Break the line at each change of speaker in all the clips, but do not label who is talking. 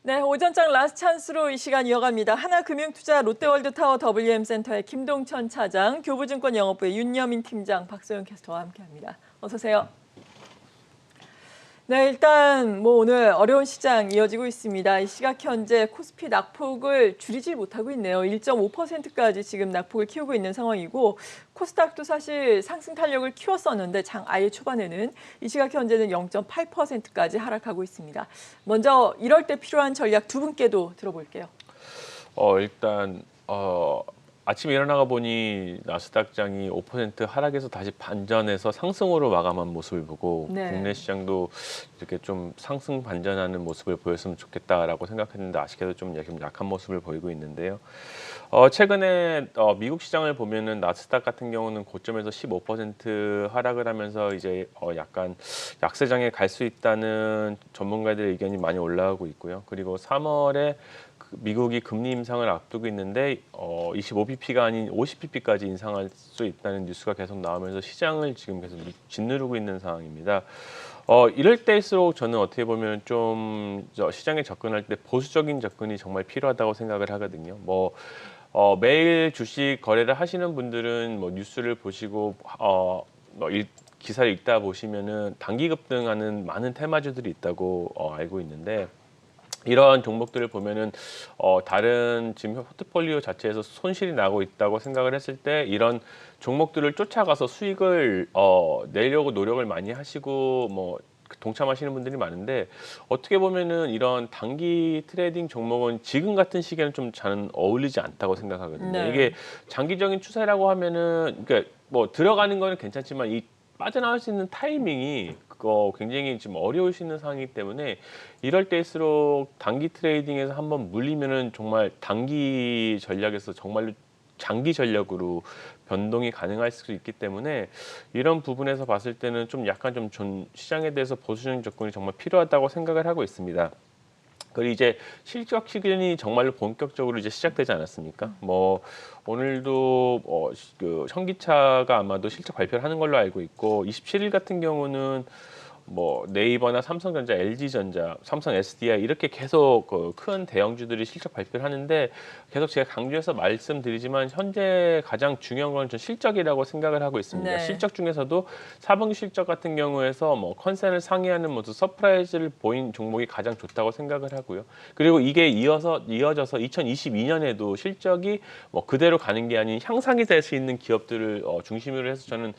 네, 오전장 라스트 찬스로 이 시간 이어갑니다. 하나금융투자 롯데월드타워 WM센터의 김동천 차장, 교부증권 영업부의 윤여민 팀장, 박소영 캐스터와 함께합니다. 어서 오세요. 네, 일단 오늘 어려운 시장 이어지고 있습니다. 이 시각 현재 코스피 낙폭을 줄이지 못하고 있네요. 1.5%까지 지금 낙폭을 키우고 있는 상황이고 코스닥도 사실 상승 탄력을 키웠었는데 장 아예 초반에는 이 시각 현재는 0.8%까지 하락하고 있습니다. 먼저 이럴 때 필요한 전략 두 분께도 들어볼게요.
일단 아침에 일어나가 보니 나스닥장이 5% 하락해서 다시 반전해서 상승으로 마감한 모습을 보고
네.
국내 시장도 이렇게 좀 상승 반전하는 모습을 보였으면 좋겠다라고 생각했는데 아쉽게도 좀 약한 모습을 보이고 있는데요. 최근에 미국 시장을 보면은 나스닥 같은 경우는 고점에서 15% 하락을 하면서 이제 약간 약세장에 갈 수 있다는 전문가들의 의견이 많이 올라오고 있고요. 그리고 3월에 미국이 금리 인상을 앞두고 있는데 25bp가 아닌 50bp까지 인상할 수 있다는 뉴스가 계속 나오면서 시장을 지금 계속 짓누르고 있는 상황입니다. 이럴 때일수록 저는 어떻게 보면 좀 시장에 접근할 때 보수적인 접근이 정말 필요하다고 생각을 하거든요. 매일 주식 거래를 하시는 분들은 뉴스를 보시고 기사를 읽다 보시면은 단기 급등하는 많은 테마주들이 있다고 알고 있는데 이런 종목들을 보면은 다른 지금 포트폴리오 자체에서 손실이 나고 있다고 생각을 했을 때 이런 종목들을 쫓아가서 수익을 내려고 노력을 많이 하시고 동참하시는 분들이 많은데 어떻게 보면은 이런 단기 트레이딩 종목은 지금 같은 시기에는 좀 잘 어울리지 않다고 생각하거든요.
네.
이게 장기적인 추세라고 하면은 그러니까 들어가는 거는 괜찮지만 이 빠져나올 수 있는 타이밍이 굉장히 지금 어려울 수 있는 상황이기 때문에 이럴 때일수록 단기 트레이딩에서 한번 물리면은 정말 단기 전략에서 정말로 장기 전략으로 변동이 가능할 수 있기 때문에 이런 부분에서 봤을 때는 좀 약간 좀 시장에 대해서 보수적인 접근이 정말 필요하다고 생각을 하고 있습니다. 그리고 이제 실적 시즌이 정말로 본격적으로 이제 시작되지 않았습니까? 오늘도 그 현기차가 아마도 실적 발표를 하는 걸로 알고 있고 27일 같은 경우는 네이버나 삼성전자, LG전자, 삼성 SDI 이렇게 계속 큰 대형주들이 실적 발표를 하는데 계속 제가 강조해서 말씀드리지만 현재 가장 중요한 건 전 실적이라고 생각을 하고 있습니다.
네.
실적 중에서도 4분기 실적 같은 경우에서 컨센을 상회하는 모습 서프라이즈를 보인 종목이 가장 좋다고 생각을 하고요. 그리고 이게 이어져서 2022년에도 실적이 그대로 가는 게 아닌 향상이 될 수 있는 기업들을 중심으로 해서 저는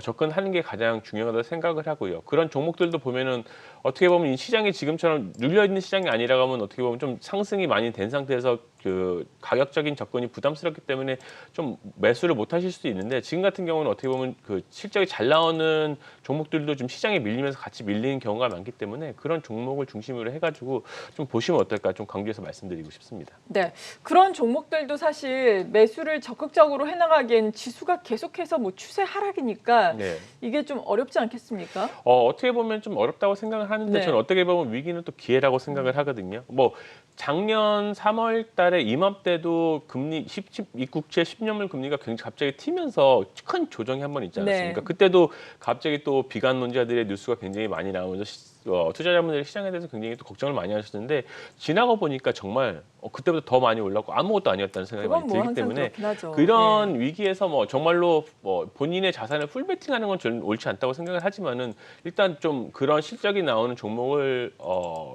접근하는 게 가장 중요하다고 생각을 하고요. 그런 종목들도 보면은 어떻게 보면 이 시장이 지금처럼 눌려 있는 시장이 아니라 가면 어떻게 보면 좀 상승이 많이 된 상태에서 그 가격적인 접근이 부담스럽기 때문에 좀 매수를 못 하실 수도 있는데 지금 같은 경우는 어떻게 보면 그 실적이 잘 나오는 종목들도 좀 시장에 밀리면서 같이 밀리는 경우가 많기 때문에 그런 종목을 중심으로 해가지고 좀 보시면 어떨까 좀 강조해서 말씀드리고 싶습니다.
네, 그런 종목들도 사실 매수를 적극적으로 해나가기엔 지수가 계속해서 추세 하락이니까
네.
이게 좀 어렵지 않겠습니까?
어떻게 보면 좀 어렵다고 생각을 하는데
네.
저는 어떻게 보면 위기는 또 기회라고 생각을 하거든요. 작년 3월 달에 이맘때도 금리 미국채 10년물 금리가 굉장히 갑자기 튀면서 큰 조정이 한 번 있지 않았습니까?
네.
그때도 갑자기 또 비관론자들의 뉴스가 굉장히 많이 나오면서 투자자분들이 시장에 대해서 굉장히 또 걱정을 많이 하셨는데 지나고 보니까 정말 그때보다 더 많이 올랐고 아무것도 아니었다는 생각이 많이
그건
들기 때문에
항상 그렇긴 하죠.
그런 위기에서 정말로 본인의 자산을 풀베팅하는 건 저는 옳지 않다고 생각을 하지만은 일단 좀 그런 실적이 나오는 종목을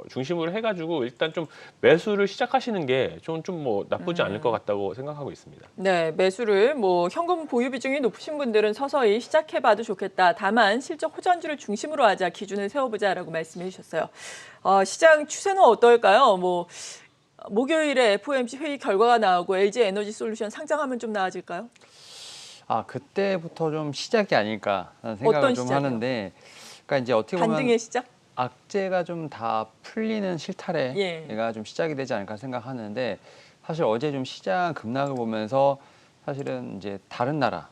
중심으로 해가지고 일단 좀 매수를 시작하시는 게 좀 나쁘지 않을 것 같다고 생각하고 있습니다.
네, 매수를 현금 보유 비중이 높으신 분들은 서서히 시작해봐도 좋겠다. 다만 실적 호전주를 중심으로 하자 기준을 세워보자라고 말씀해 주셨어요. 시장 추세는 어떨까요? 목요일에 FOMC 회의 결과가 나오고 LG 에너지 솔루션 상장하면 좀 나아질까요?
그때부터 좀 시작이 아닐까라는 생각을
어떤
좀
시작이요?
하는데, 그러니까 이제 어떻게 보면
반등의 시작?
악재가 좀 다 풀리는
예.
실타래가 좀 시작이 되지 않을까 생각하는데, 사실 어제 좀 시장 급락을 보면서 사실은 이제 다른 나라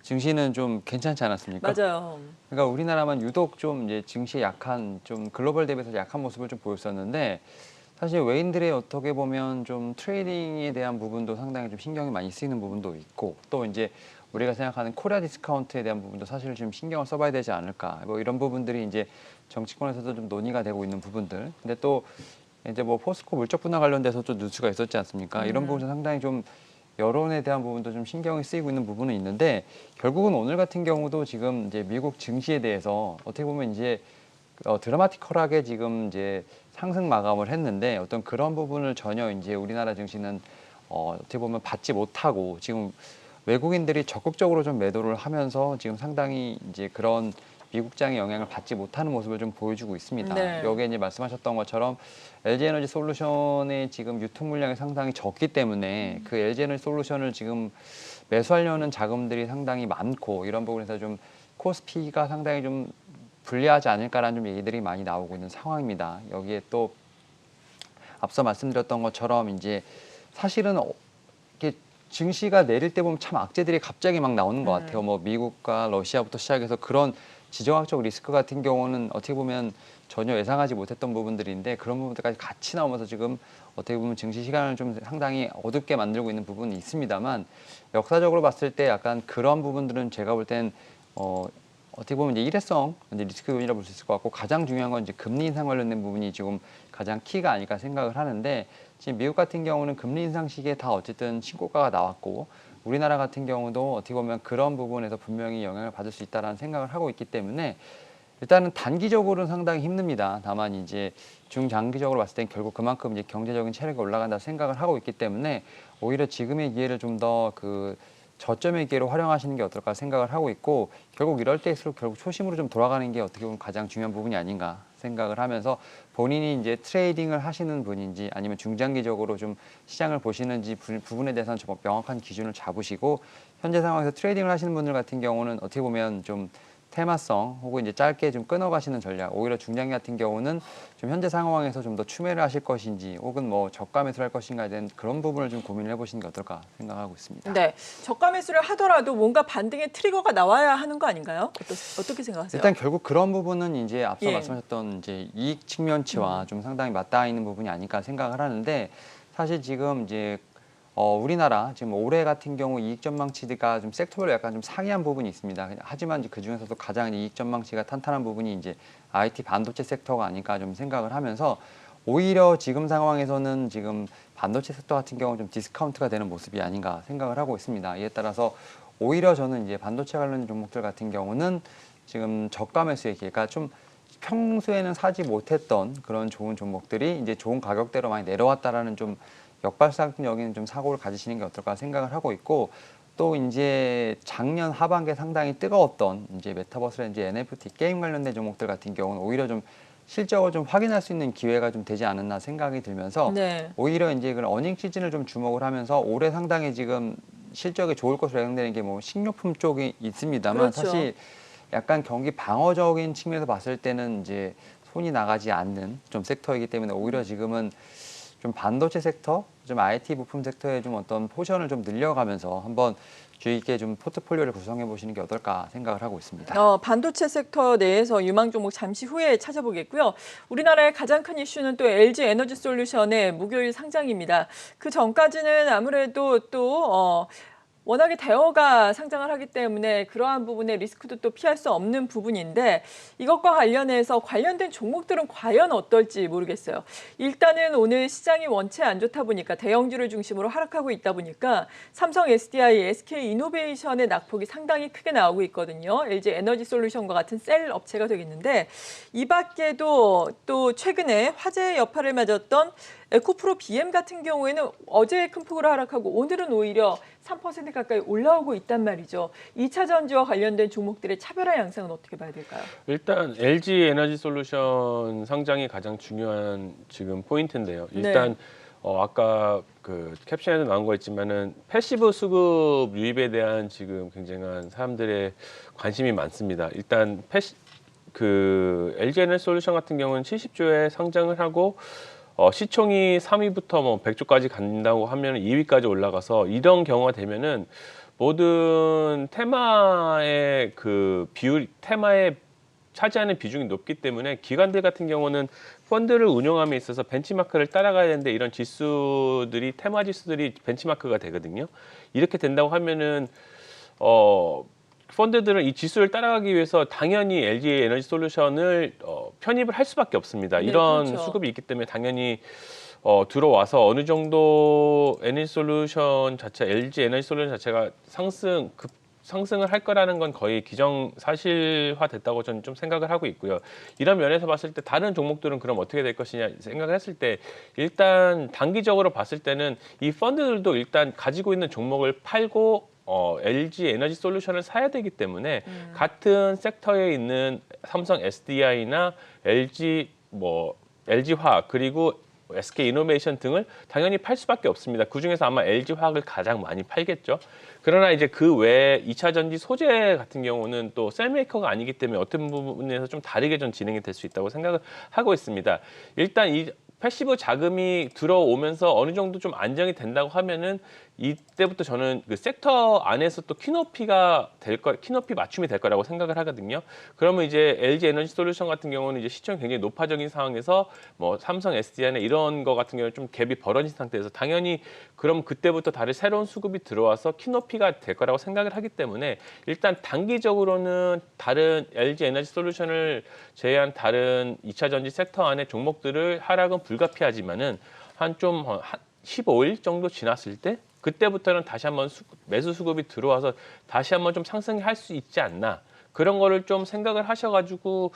증시는 좀 괜찮지 않았습니까?
맞아요.
그러니까 우리나라만 유독 좀 이제 증시에 약한, 좀 글로벌 대비해서 약한 모습을 좀 보였었는데, 사실 외인들의 어떻게 보면 좀 트레이딩에 대한 부분도 상당히 좀 신경이 많이 쓰이는 부분도 있고, 또 이제 우리가 생각하는 코리아 디스카운트에 대한 부분도 사실 좀 신경을 써봐야 되지 않을까. 이런 부분들이 이제 정치권에서도 좀 논의가 되고 있는 부분들. 근데 또 이제 뭐 포스코 물적 분할 관련돼서도 뉴스가 있었지 않습니까? 이런 부분은 상당히 좀 여론에 대한 부분도 좀 신경이 쓰이고 있는 부분은 있는데 결국은 오늘 같은 경우도 지금 이제 미국 증시에 대해서 어떻게 보면 이제 드라마티컬하게 지금 이제 상승 마감을 했는데 어떤 그런 부분을 전혀 이제 우리나라 증시는 어떻게 보면 받지 못하고 지금 외국인들이 적극적으로 좀 매도를 하면서 지금 상당히 이제 그런 미국장의 영향을 받지 못하는 모습을 좀 보여주고 있습니다.
네.
여기에 이제 말씀하셨던 것처럼 LG에너지 솔루션의 지금 유통 물량이 상당히 적기 때문에 그 LG에너지 솔루션을 지금 매수하려는 자금들이 상당히 많고 이런 부분에서 좀 코스피가 상당히 좀 불리하지 않을까라는 좀 얘기들이 많이 나오고 있는 상황입니다. 여기에 또 앞서 말씀드렸던 것처럼 이제 사실은 이렇게 증시가 내릴 때 보면 참 악재들이 갑자기 막 나오는 것 같아요. 뭐 미국과 러시아부터 시작해서 그런 지정학적 리스크 같은 경우는 어떻게 보면 전혀 예상하지 못했던 부분들인데 그런 부분들까지 같이 나오면서 지금 어떻게 보면 증시 시간을 좀 상당히 어둡게 만들고 있는 부분이 있습니다만 역사적으로 봤을 때 약간 그런 부분들은 제가 볼 땐 어떻게 보면 이제 일회성 이제 리스크 요인이라고 볼 수 있을 것 같고 가장 중요한 건 이제 금리 인상 관련된 부분이 지금 가장 키가 아닐까 생각을 하는데 지금 미국 같은 경우는 금리 인상 시기에 다 어쨌든 신고가가 나왔고 우리나라 같은 경우도 어떻게 보면 그런 부분에서 분명히 영향을 받을 수 있다라는 생각을 하고 있기 때문에 일단은 단기적으로는 상당히 힘듭니다. 다만 이제 중장기적으로 봤을 땐 결국 그만큼 이제 경제적인 체력이 올라간다 생각을 하고 있기 때문에 오히려 지금의 기회를 좀 더 그 저점의 기회로 활용하시는 게 어떨까 생각을 하고 있고 결국 이럴 때일수록 결국 초심으로 좀 돌아가는 게 어떻게 보면 가장 중요한 부분이 아닌가 생각을 하면서 본인이 이제 트레이딩을 하시는 분인지 아니면 중장기적으로 좀 시장을 보시는지 부분에 대해서는 좀 명확한 기준을 잡으시고 현재 상황에서 트레이딩을 하시는 분들 같은 경우는 어떻게 보면 좀 테마성 혹은 이제 짧게 좀 끊어가시는 전략 오히려 중장기 같은 경우는 좀 현재 상황에서 좀 더 추매를 하실 것인지 혹은 뭐 저가 매수를 할 것인가에 대한 그런 부분을 좀 고민을 해보시는 게 어떨까 생각하고 있습니다.
네, 저가 매수를 하더라도 뭔가 반등의 트리거가 나와야 하는 거 아닌가요? 어떻게 생각하세요?
일단 결국 그런 부분은 이제 앞서
예.
말씀하셨던 이제 이익 측면치와 좀 상당히 맞닿아 있는 부분이 아닐까 생각을 하는데 사실 지금 이제 우리나라 지금 올해 같은 경우 이익 전망치가 좀 섹터별로 약간 좀 상이한 부분이 있습니다. 하지만 이제 그 중에서도 가장 이익 전망치가 탄탄한 부분이 이제 IT 반도체 섹터가 아닐까 좀 생각을 하면서 오히려 지금 상황에서는 지금 반도체 섹터 같은 경우 좀 디스카운트가 되는 모습이 아닌가 생각을 하고 있습니다. 이에 따라서 오히려 저는 이제 반도체 관련 종목들 같은 경우는 지금 저가 매수의 기회가 좀 평소에는 사지 못했던 그런 좋은 종목들이 이제 좋은 가격대로 많이 내려왔다라는 좀 역발상적인 좀 사고를 가지시는 게 어떨까 생각을 하고 있고 또 이제 작년 하반기에 상당히 뜨거웠던 이제 메타버스라든지 NFT 게임 관련된 종목들 같은 경우는 오히려 좀 실적을 좀 확인할 수 있는 기회가 좀 되지 않았나 생각이 들면서
네.
오히려 이제 그런 어닝 시즌을 좀 주목을 하면서 올해 상당히 지금 실적이 좋을 것으로 예상되는 게 뭐 식료품 쪽이 있습니다만
그렇죠.
사실 약간 경기 방어적인 측면에서 봤을 때는 이제 손이 나가지 않는 좀 섹터이기 때문에 오히려 지금은 좀 반도체 섹터, 좀 IT 부품 섹터에 좀 어떤 포션을 좀 늘려가면서 한번 주의 있게 좀 포트폴리오를 구성해 보시는 게 어떨까 생각을 하고 있습니다.
반도체 섹터 내에서 유망 종목 잠시 후에 찾아보겠고요. 우리나라의 가장 큰 이슈는 또 LG 에너지 솔루션의 목요일 상장입니다. 그 전까지는 아무래도 또 워낙에 대어가 상장을 하기 때문에 그러한 부분의 리스크도 또 피할 수 없는 부분인데 이것과 관련해서 관련된 종목들은 과연 어떨지 모르겠어요. 일단은 오늘 시장이 원체 안 좋다 보니까 대형주를 중심으로 하락하고 있다 보니까 삼성 SDI, SK 이노베이션의 낙폭이 상당히 크게 나오고 있거든요. LG 에너지 솔루션과 같은 셀 업체가 되겠는데 이 밖에도 또 최근에 화제의 여파를 맞았던 에코프로 BM 같은 경우에는 어제 큰 폭으로 하락하고 오늘은 오히려 3% 가까이 올라오고 있단 말이죠. 2차 전지와 관련된 종목들의 차별화 양상은 어떻게 봐야 될까요?
일단 LG 에너지 솔루션 상장이 가장 중요한 지금 포인트인데요. 일단 아까 그 캡션에도 나온 거 있지만은 패시브 수급 유입에 대한 지금 굉장한 사람들의 관심이 많습니다. 일단 그 LG 에너지 솔루션 같은 경우는 70조에 상장을 하고 시총이 3위부터 뭐 100조까지 간다고 하면 2위까지 올라가서 이런 경우가 되면은 모든 테마의 그 테마에 차지하는 비중이 높기 때문에 기관들 같은 경우는 펀드를 운용함에 있어서 벤치마크를 따라가야 되는데 이런 지수들이 테마 지수들이 벤치마크가 되거든요. 이렇게 된다고 하면은 펀드들은 이 지수를 따라가기 위해서 당연히 LG 에너지 솔루션을 편입을 할 수밖에 없습니다.
네,
이런
그렇죠.
수급이 있기 때문에 당연히 들어와서 어느 정도 에너지 솔루션 자체, LG 에너지 솔루션 자체가 상승을 할 거라는 건 거의 기정사실화됐다고 저는 좀 생각을 하고 있고요. 이런 면에서 봤을 때 다른 종목들은 그럼 어떻게 될 것이냐 생각을 했을 때 일단 단기적으로 봤을 때는 이 펀드들도 일단 가지고 있는 종목을 팔고 LG 에너지 솔루션을 사야 되기 때문에 같은 섹터에 있는 삼성 SDI나 LG화학 그리고 SK이노베이션 등을 당연히 팔 수밖에 없습니다. 그중에서 아마 LG화학을 가장 많이 팔겠죠. 그러나 이제 그 외에 2차 전지 소재 같은 경우는 또 셀메이커가 아니기 때문에 어떤 부분에서 좀 다르게 좀 진행이 될 수 있다고 생각을 하고 있습니다. 일단 이 패시브 자금이 들어오면서 어느 정도 좀 안정이 된다고 하면은 이때부터 저는 그 섹터 안에서 또 키높이 맞춤이 될 거라고 생각을 하거든요. 그러면 이제 LG 에너지 솔루션 같은 경우는 이제 시총이 굉장히 높아적인 상황에서 뭐 삼성 SDI나 이런 거 같은 경우는 좀 갭이 벌어진 상태에서 당연히 그럼 그때부터 다른 새로운 수급이 들어와서 키높이가 될 거라고 생각을 하기 때문에 일단 단기적으로는 다른 LG 에너지 솔루션을 제외한 다른 2차 전지 섹터 안의 종목들을 하락은 불가피하지만은 한 15일 정도 지났을 때 그때부터는 다시 한번 매수 수급이 들어와서 다시 한번 좀 상승할 수 있지 않나 그런 거를 좀 생각을 하셔가지고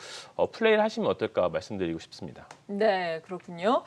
플레이를 하시면 어떨까 말씀드리고 싶습니다.
네, 그렇군요.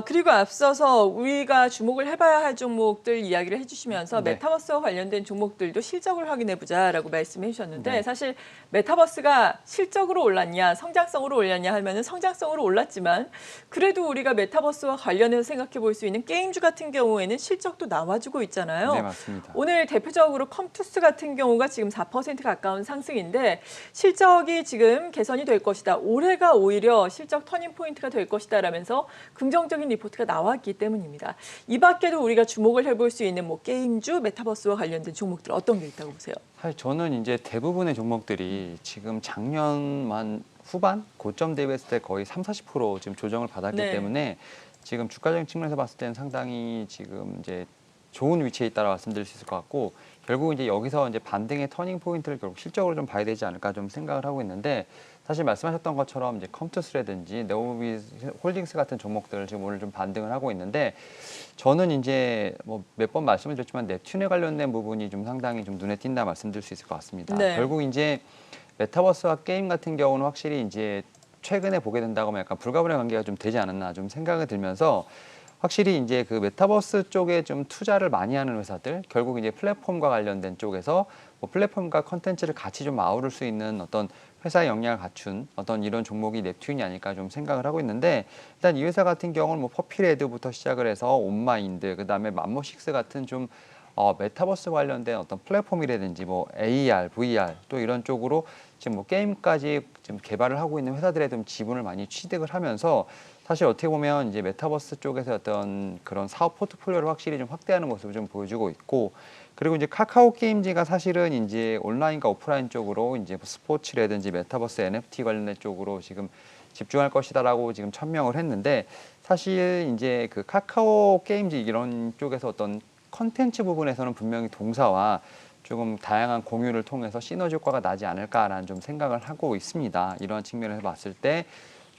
그리고 앞서서 우리가 주목을 해봐야 할 종목들 이야기를 해주시면서
네.
메타버스와 관련된 종목들도 실적을 확인해보자라고 말씀해 주셨는데
네.
사실 메타버스가 실적으로 올랐냐, 성장성으로 올랐냐 하면은 성장성으로 올랐지만 그래도 우리가 메타버스와 관련해서 생각해 볼 수 있는 게임주 같은 경우에는 실적도 나와주고 있잖아요.
네, 맞습니다.
오늘 대표적으로 컴투스 같은 경우가 지금 4% 가까운 상승인데 실적이 지금 개선이 될 것이다. 올해가 오히려 실적 터닝 포인트가 될 것이다라면서 긍정적인 리포트가 나왔기 때문입니다. 이 밖에도 우리가 주목을 해볼 수 있는 뭐 게임주, 메타버스와 관련된 종목들 어떤 게 있다고 보세요?
사실 저는 이제 대부분의 종목들이 지금 작년 후반 고점 대비했을 때 거의 30-40% 지금 조정을 받았기
네.
때문에 지금 주가적인 측면에서 봤을 때는 상당히 지금 이제 좋은 위치에 있다고 말씀드릴 수 있을 것 같고 결국 이제 여기서 이제 반등의 터닝 포인트를 결국 실적으로 좀 봐야 되지 않을까 좀 생각을 하고 있는데 사실 말씀하셨던 것처럼 이제 컴투스라든지 네오비 홀딩스 같은 종목들을 지금 오늘 좀 반등을 하고 있는데 저는 이제 뭐 몇 번 말씀을 드렸지만 넵튠에 관련된 부분이 좀 상당히 좀 눈에 띈다 말씀드릴 수 있을 것 같습니다.
네.
결국 이제 메타버스와 게임 같은 경우는 확실히 이제 최근에 보게 된다고 하면 약간 불가분의 관계가 좀 되지 않았나 좀 생각이 들면서 확실히 이제 그 메타버스 쪽에 좀 투자를 많이 하는 회사들 결국 이제 플랫폼과 관련된 쪽에서 뭐 플랫폼과 컨텐츠를 같이 좀 아우를 수 있는 어떤 회사의 역량을 갖춘 어떤 이런 종목이 넵튠이 아닐까 좀 생각을 하고 있는데 일단 이 회사 같은 경우는 뭐 퍼피레드부터 시작을 해서 온마인드 그다음에 맘모식스 같은 좀 메타버스 관련된 어떤 플랫폼이라든지 뭐 AR, VR 또 이런 쪽으로 지금 뭐 게임까지 지금 개발을 하고 있는 회사들에 좀 지분을 많이 취득을 하면서 사실 어떻게 보면 이제 메타버스 쪽에서 어떤 그런 사업 포트폴리오를 확실히 좀 확대하는 모습을 좀 보여주고 있고 그리고 이제 카카오 게임즈가 사실은 이제 온라인과 오프라인 쪽으로 이제 스포츠라든지 메타버스 NFT 관련된 쪽으로 지금 집중할 것이다라고 지금 천명을 했는데 사실 이제 그 카카오 게임즈 이런 쪽에서 어떤 컨텐츠 부분에서는 분명히 동사와 조금 다양한 공유를 통해서 시너지 효과가 나지 않을까라는 좀 생각을 하고 있습니다. 이런 측면에서 봤을 때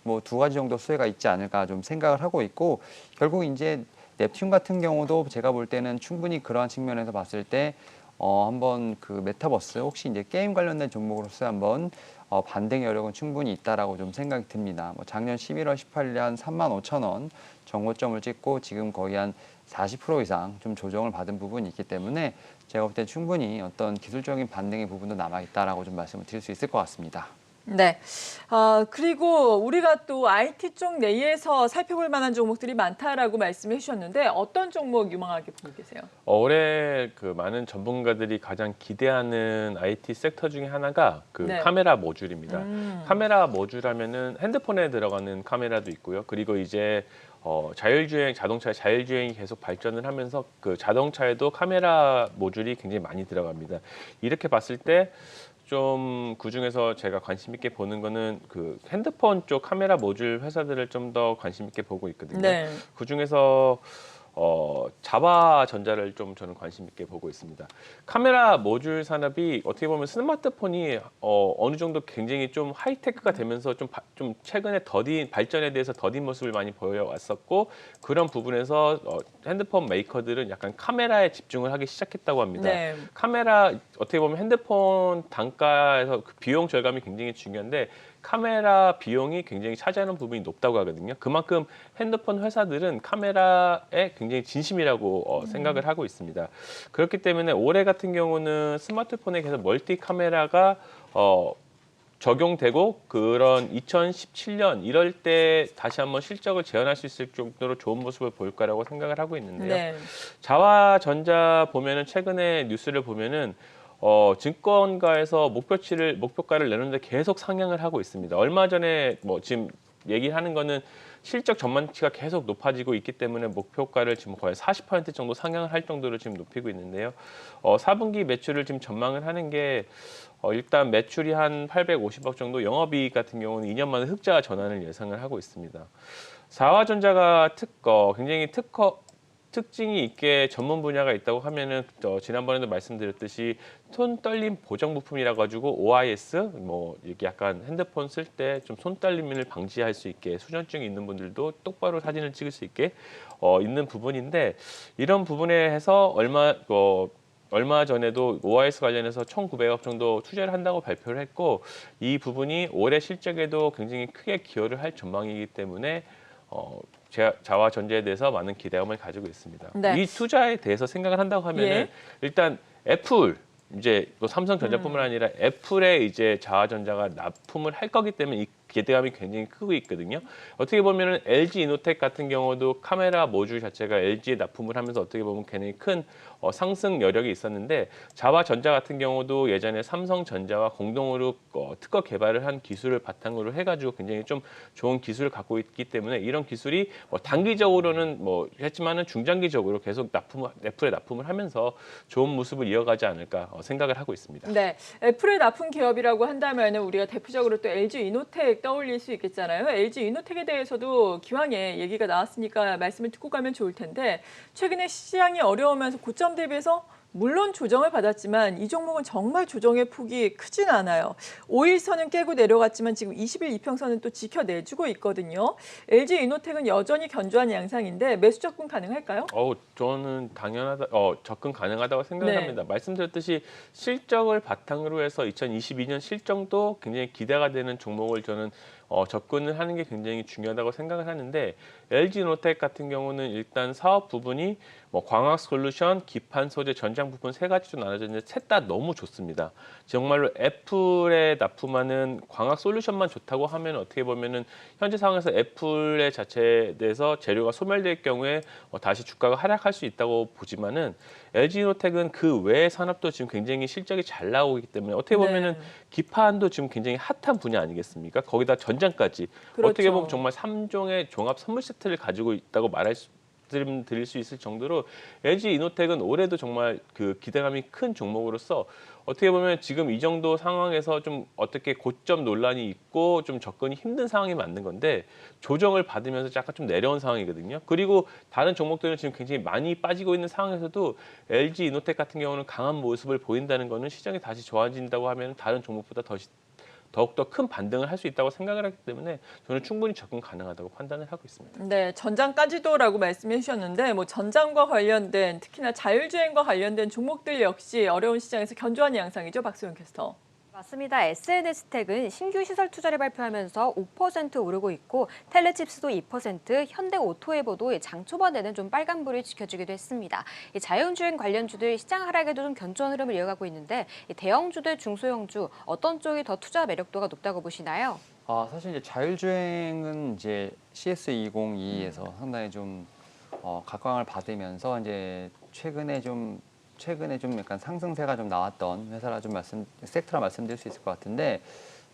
뭐 두 가지 정도 수혜가 있지 않을까 좀 생각을 하고 있고 결국 이제 넵튠 같은 경우도 제가 볼 때는 충분히 그러한 측면에서 봤을 때 한번 그 메타버스 혹시 이제 게임 관련된 종목으로서 한번 반등의 여력은 충분히 있다라고 좀 생각이 듭니다. 뭐 작년 11월 18일 한 35,000원 정고점을 찍고 지금 거의 한 40% 이상 좀 조정을 받은 부분이 있기 때문에 제가 볼 때 충분히 어떤 기술적인 반등의 부분도 남아 있다라고 좀 말씀을 드릴 수 있을 것 같습니다.
네. 그리고 우리가 또 IT 쪽 내에서 살펴볼 만한 종목들이 많다라고 말씀해 주셨는데 어떤 종목 유망하게 보고 계세요?
올해 그 많은 전문가들이 가장 기대하는 IT 섹터 중에 하나가 그
네.
카메라 모듈입니다. 카메라 모듈 하면은 핸드폰에 들어가는 카메라도 있고요. 그리고 이제 자동차의 자율주행이 계속 발전을 하면서 그 자동차에도 카메라 모듈이 굉장히 많이 들어갑니다. 이렇게 봤을 때 좀 그중에서 제가 관심 있게 보는 거는 그 핸드폰 쪽 카메라 모듈 회사들을 좀 더 관심 있게 보고 있거든요.
네.
그중에서 자바전자를 좀 저는 관심 있게 보고 있습니다. 카메라 모듈 산업이 어떻게 보면 스마트폰이 어느 정도 굉장히 좀 하이테크가 되면서 좀 최근에 더딘 발전에 대해서 더딘 모습을 많이 보여왔었고 그런 부분에서 핸드폰 메이커들은 약간 카메라에 집중을 하기 시작했다고 합니다.
네.
카메라 어떻게 보면 핸드폰 단가에서 그 비용 절감이 굉장히 중요한데 카메라 비용이 굉장히 차지하는 부분이 높다고 하거든요. 그만큼 핸드폰 회사들은 카메라에 굉장히 진심이라고 생각을 하고 있습니다. 그렇기 때문에 올해 같은 경우는 스마트폰에 계속 멀티 카메라가 적용되고 그런 2017년 이럴 때 다시 한번 실적을 재현할 수 있을 정도로 좋은 모습을 보일 거라고 생각을 하고 있는데요.
네.
자와전자 보면은 최근에 뉴스를 보면은 증권가에서 목표가를 내놓는데 계속 상향을 하고 있습니다. 얼마 전에 뭐 지금 얘기하는 거는 실적 전망치가 계속 높아지고 있기 때문에 목표가를 지금 거의 40% 정도 상향을 할 정도로 지금 높이고 있는데요. 4분기 매출을 지금 전망을 하는 게 일단 매출이 한 850억 정도, 영업이익 같은 경우는 2년 만에 흑자 전환을 예상을 하고 있습니다. 자와전자가 굉장히 특징이 있게 전문 분야가 있다고 하면은 지난번에도 말씀드렸듯이 손 떨림 보정 부품이라 가지고 OIS 뭐 이렇게 약간 핸드폰 쓸 때 좀 손 떨림을 방지할 수 있게 수전증이 있는 분들도 똑바로 사진을 찍을 수 있게 있는 부분인데 이런 부분에 해서 얼마 전에도 OIS 관련해서 1,900억 정도 투자를 한다고 발표를 했고 이 부분이 올해 실적에도 굉장히 크게 기여를 할 전망이기 때문에 자와전자에 대해서 많은 기대감을 가지고 있습니다.
네.
이 투자에 대해서 생각을 한다고 하면은
예.
일단 애플 이제 또 삼성전자뿐만 아니라 애플에 이제 자와전자가 납품을 할 거기 때문에 이 기대감이 굉장히 크고 있거든요. 어떻게 보면은 LG 이노텍 같은 경우도 카메라 모듈 자체가 LG에 납품을 하면서 어떻게 보면 굉장히 큰 상승 여력이 있었는데 자와전자 같은 경우도 예전에 삼성전자와 공동으로 특허 개발을 한 기술을 바탕으로 해가지고 굉장히 좀 좋은 기술을 갖고 있기 때문에 이런 기술이 단기적으로는 했지만은 중장기적으로 계속 애플에 납품을 하면서 좋은 모습을 이어가지 않을까 생각을 하고 있습니다.
네, 애플의 납품 기업이라고 한다면 우리가 대표적으로 또 LG 이노텍 떠올릴 수 있겠잖아요. LG 이노텍에 대해서도 기왕에 얘기가 나왔으니까 말씀을 듣고 가면 좋을 텐데 최근에 시장이 어려우면서 고점 대비해서 물론 조정을 받았지만 이 종목은 정말 조정의 폭이 크진 않아요. 5일선은 깨고 내려갔지만 지금 20일 이평선은 또 지켜내주고 있거든요. LG 이노텍은 여전히 견조한 양상인데 매수 접근 가능할까요?
저는 접근 가능하다고 생각을
네.
합니다. 말씀드렸듯이 실적을 바탕으로 해서 2022년 실적도 굉장히 기대가 되는 종목을 저는 접근을 하는 게 굉장히 중요하다고 생각을 하는데 LG노텍 같은 경우는 일단 사업 부분이 광학 솔루션, 기판 소재, 전장 부품 세 가지로 나눠져 있는데 셋 다 너무 좋습니다. 정말로 애플에 납품하는 광학 솔루션만 좋다고 하면 어떻게 보면은 현재 상황에서 애플의 자체에 대해서 재료가 소멸될 경우에 다시 주가가 하락할 수 있다고 보지만은 LG노텍은 그 외의 산업도 지금 굉장히 실적이 잘 나오고 있기 때문에 어떻게 보면은
네.
기판도 지금 굉장히 핫한 분야 아니겠습니까? 거기다 전장까지
그렇죠.
어떻게 보면 정말 3종의 종합 선물 세트를 가지고 있다고 드릴 수 있을 정도로 LG 이노텍은 올해도 정말 그 기대감이 큰 종목으로서 어떻게 보면 지금 이 정도 상황에서 좀 어떻게 고점 논란이 있고 좀 접근이 힘든 상황이 맞는 건데 조정을 받으면서 약간 좀 내려온 상황이거든요. 그리고 다른 종목들은 지금 굉장히 많이 빠지고 있는 상황에서도 LG 이노텍 같은 경우는 강한 모습을 보인다는 거는 시장이 다시 좋아진다고 하면 다른 종목보다 더욱더 큰 반등을 할 수 있다고 생각을 하기 때문에 저는 충분히 접근 가능하다고 판단을 하고 있습니다.
네, 전장까지도라고 말씀해 주셨는데 전장과 관련된 특히나 자율주행과 관련된 종목들 역시 어려운 시장에서 견조한 양상이죠, 박소영 캐스터.
맞습니다. SNS텍은 신규 시설 투자를 발표하면서 5% 오르고 있고 텔레칩스도 2%, 현대오토에버도 장 초반에는 좀 빨간불이 지켜지기도 했습니다. 이 자율주행 관련주들 시장 하락에도 좀 견조한 흐름을 이어가고 있는데 이 대형주들 중소형주 어떤 쪽이 더 투자 매력도가 높다고 보시나요?
사실 이제 자율주행은 이제 CS2022에서 상당히 좀 각광을 받으면서 이제 최근에 좀 약간 상승세가 좀 나왔던 회사라 섹터라 말씀드릴 수 있을 것 같은데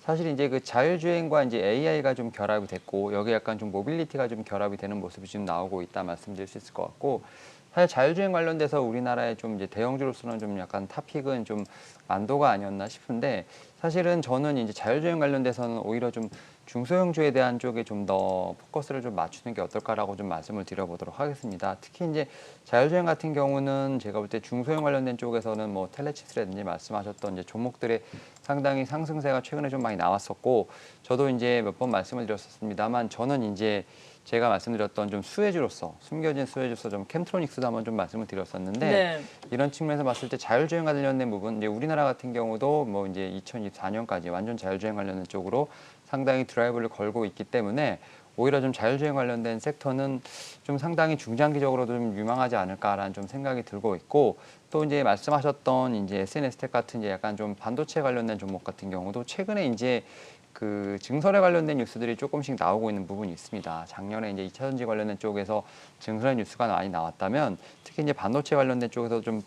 사실 이제 그 자율주행과 이제 AI가 좀 결합이 됐고 여기 약간 좀 모빌리티가 좀 결합이 되는 모습이 지금 나오고 있다 말씀드릴 수 있을 것 같고 사실 자율주행 관련돼서 우리나라의 좀 이제 대형주로서는 좀 약간 탑픽은 좀 만도가 아니었나 싶은데 사실은 저는 이제 자율주행 관련돼서는 오히려 좀 중소형주에 대한 쪽에 좀 더 포커스를 좀 맞추는 게 어떨까라고 좀 말씀을 드려보도록 하겠습니다. 특히 이제 자율주행 같은 경우는 제가 볼 때 중소형 관련된 쪽에서는 뭐 텔레칩스라든지 말씀하셨던 이제 종목들의 상당히 상승세가 최근에 좀 많이 나왔었고, 저도 이제 몇 번 말씀을 드렸었습니다만, 저는 이제 제가 말씀드렸던 좀 수혜주로서, 숨겨진 수혜주로서 좀 캠트로닉스도 한번 좀 말씀을 드렸었는데,
네.
이런 측면에서 봤을 때 자율주행 관련된 부분, 이제 우리나라 같은 경우도 뭐 이제 2024년까지 완전 자율주행 관련된 쪽으로 상당히 드라이브를 걸고 있기 때문에 오히려 좀 자율주행 관련된 섹터는 좀 상당히 중장기적으로도 좀 유망하지 않을까라는 좀 생각이 들고 있고, 또 이제 말씀하셨던 이제 SNS텍 같은 이제 약간 좀 반도체 관련된 종목 같은 경우도 최근에 이제 그 증설에 관련된 뉴스들이 조금씩 나오고 있는 부분이 있습니다. 작년에 이제 2차 전지 관련된 쪽에서 증설의 뉴스가 많이 나왔다면, 특히 이제 반도체 관련된 쪽에서 좀